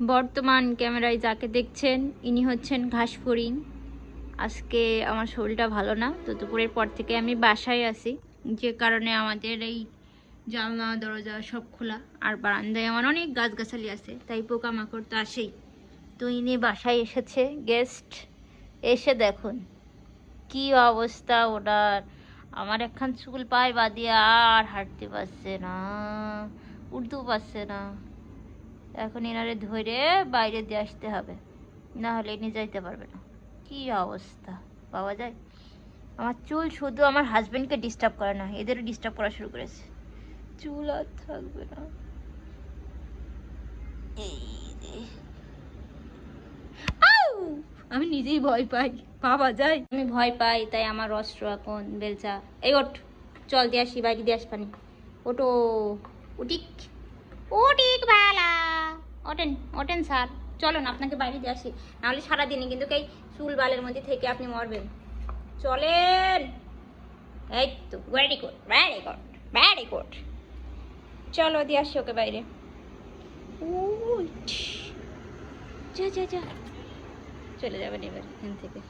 বর্তমান ক্যামেরায় যাকে দেখছেন ইনি হচ্ছেন ঘাস ফড়িং। আজকে আমার শরীরটা ভালো না, তো দুপুরের পর থেকে আমি বাসায় আছি, যে কারণে আমাদের এই জানলা দরজা সব খোলা, আর বারান্দায় আমার অনেক গাছগাছালি আছে, তাই পোকামাকড় তো আসেই। তো ইনি বাসায় এসেছে গেস্ট, এসে দেখুন কি অবস্থা ওনার। আমার একখান চুল পায় বাদিয়ে আর হাঁটতে পারছে না, উঠতেও পারছে না। এখন এনারে ধরে বাইরে দিয়ে আসতে হবে, না হলে এনে যাইতে পারবে না। কি অবস্থা পাওয়া যায়। আমার চুল শুধু আমার হাজবেন্ডকে ডিস্টার্ব করে না, এদেরও ডিস্টার্ব করা শুরু করেছে। চুল আর থাকবে না। এই রে। আউ! আমি নিজেই ভয় পাই, পাওয়া যায়। আমি ভয় পাই, তাই আমার অস্ত্র এখন বেলচা। এই ওঠ, চল দিয়ে আসি, বাইরে দিয়ে আসবানি। ওটো, উঠিক উঠিক বালা, ওঠেন ওঠেন স্যার, চলুন আপনাকে বাইরে দিয়ে আসি, নাহলে সারাদিনই কিন্তু এই চুল বালের মধ্যে থেকে আপনি মরবেন। চলেন, এই তো, very good very good very good. চলো দিয়ে আসি ওকে বাইরে। উঠ, যা যা যা, চলে যাবেন এবার এখান থেকে।